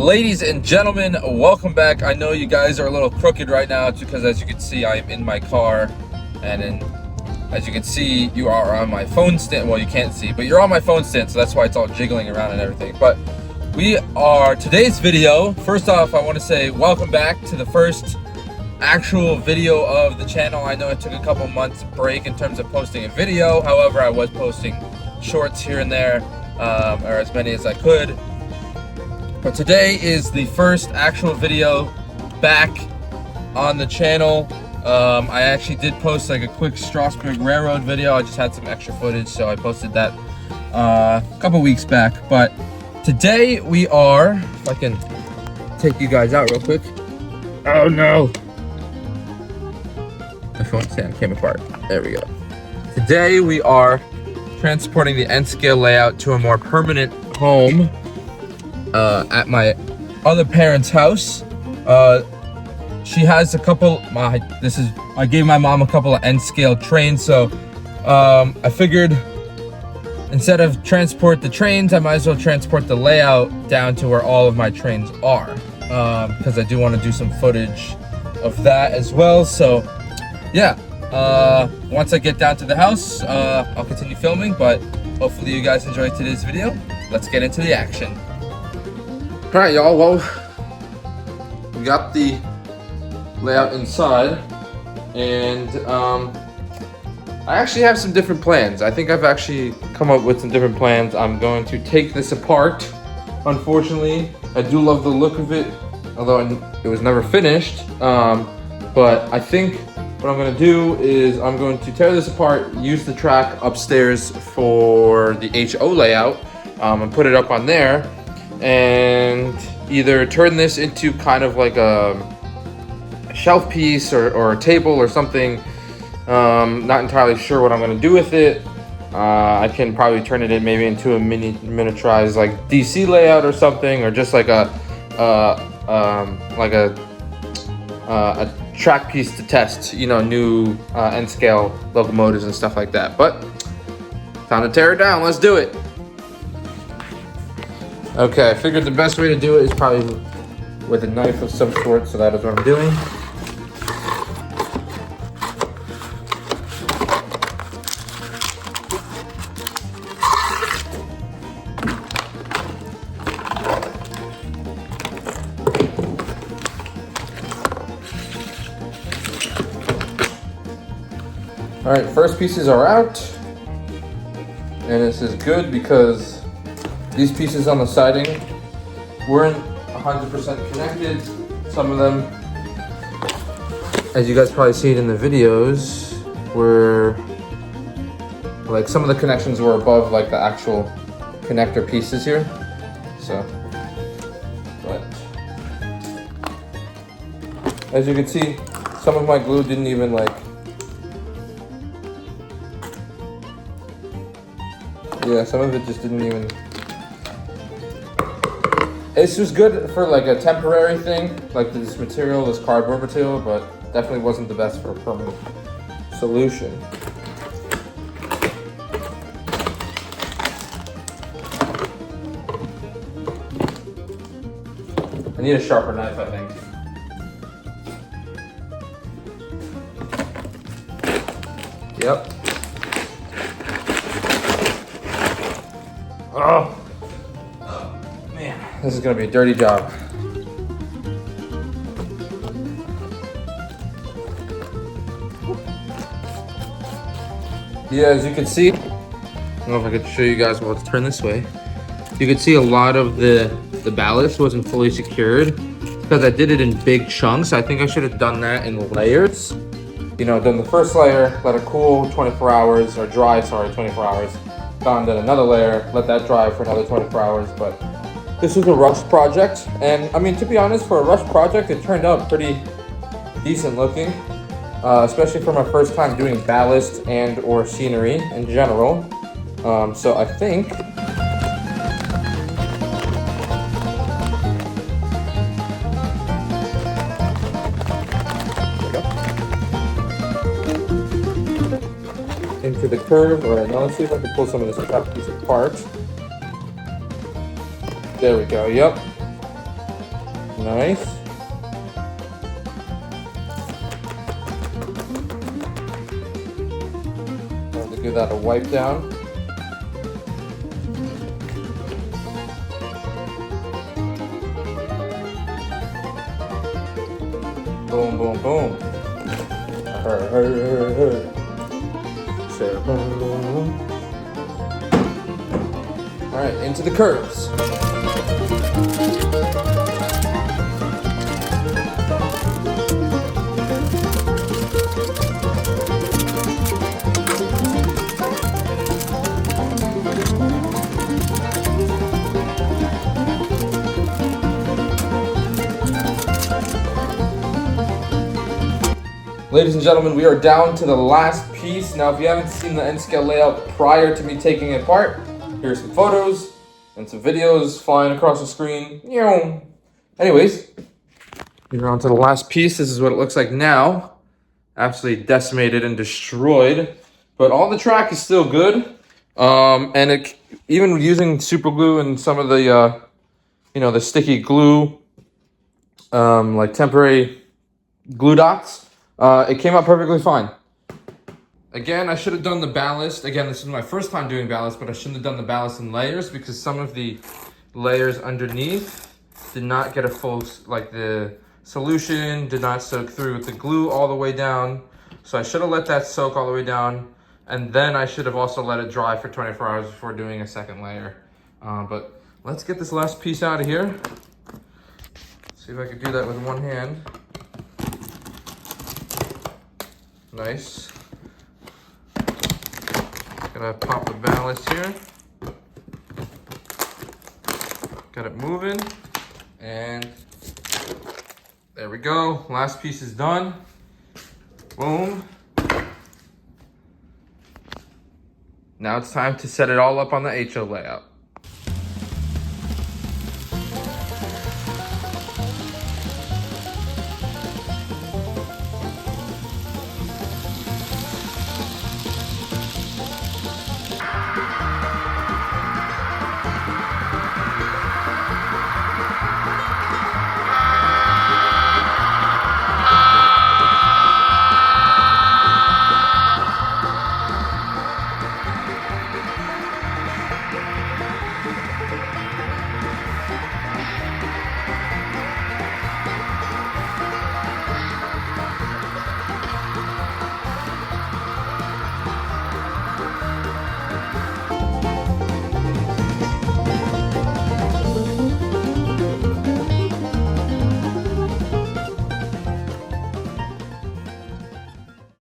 Ladies and gentlemen, welcome back. I know you guys are a little crooked right now because, as you can see, I am in my car, and as you can see, you are on my phone stand. Well, you can't see, but you're on my phone stand, so that's why it's all jiggling around and everything. But today's video. First off, I want to say welcome back to the first actual video of the channel. I know it took a couple months break in terms of posting a video. However, I was posting shorts here and there, or as many as I could. But today is the first actual video back on the channel. I actually did post like a quick Strasbourg Railroad video. I just had some extra footage, so I posted that a couple weeks back. But today we are, if I can take you guys out real quick. Oh no! My phone stand came apart. There we go. Today we are transporting the N-scale layout to a more permanent home at my other parents' house. She has a couple. I gave my mom a couple of N-scale trains, so I figured instead of transport the trains, I might as well transport the layout down to where all of my trains are, because I do want to do some footage of that as well. So yeah, once I get down to the house, I'll continue filming, but hopefully you guys enjoyed today's video. Let's get into the action. All right, y'all, well, we got the layout inside, and I actually have some different plans. I think I've actually come up with some different plans. I'm going to take this apart. Unfortunately, I do love the look of it, although it was never finished. But I think what I'm going to do is I'm going to tear this apart, use the track upstairs for the HO layout, and put it up on there, and either turn this into kind of like a shelf piece or a table or something. Not entirely sure what I'm going to do with it. I can probably turn it maybe into a miniaturized like DC layout or something, or just like a track piece to test, you know, new N-scale locomotives and stuff like that. But time to tear it down. Let's do it. Okay, I figured the best way to do it is probably with a knife of some sort, so that is what I'm doing. All right, first pieces are out, and this is good because these pieces on the siding weren't 100% connected. Some of them, as you guys probably see it in the videos, were like some of the connections were above like the actual connector pieces here. So, but as you can see, some of my glue didn't even like. Yeah, some of it just didn't even. It's just good for like a temporary thing, like this material, this cardboard material, but definitely wasn't the best for a permanent solution. I need a sharper knife, I think. Yep. Oh. This is gonna be a dirty job. Yeah, as you can see, I don't know if I could show you guys. Well, let's turn this way. You can see a lot of the ballast wasn't fully secured because I did it in big chunks. I think I should have done that in layers. You know, done the first layer, let it cool 24 hours, or dry, sorry, 24 hours. Done another layer, let that dry for another 24 hours, but this was a rush project, and I mean, to be honest, for a rush project, it turned out pretty decent looking, especially for my first time doing ballast and or scenery in general. So I think into the curve. All right, now let's see if I can pull some of this crap piece apart. There we go, yep. Nice. Time to give that a wipe down. Boom, boom, boom. Say boom, boom, boom. All right, into the curves. Ladies and gentlemen, we are down to the last piece. Now, if you haven't seen the end scale layout prior to me taking it apart, here's some photos and some videos flying across the screen. Anyways, we're on to the last piece. This is what it looks like now. Absolutely decimated and destroyed, but all the track is still good. And even using super glue and some of the, the sticky glue, like temporary glue dots, it came out perfectly fine. Again, I should have done the ballast. Again, this is my first time doing ballast, but I shouldn't have done the ballast in layers because some of the layers underneath did not get a full, like the solution did not soak through with the glue all the way down. So I should have let that soak all the way down. And then I should have also let it dry for 24 hours before doing a second layer. But let's get this last piece out of here. See if I can do that with one hand. Nice. Gotta pop the ballast here. Got it moving. And there we go. Last piece is done. Boom. Now it's time to set it all up on the HO layout.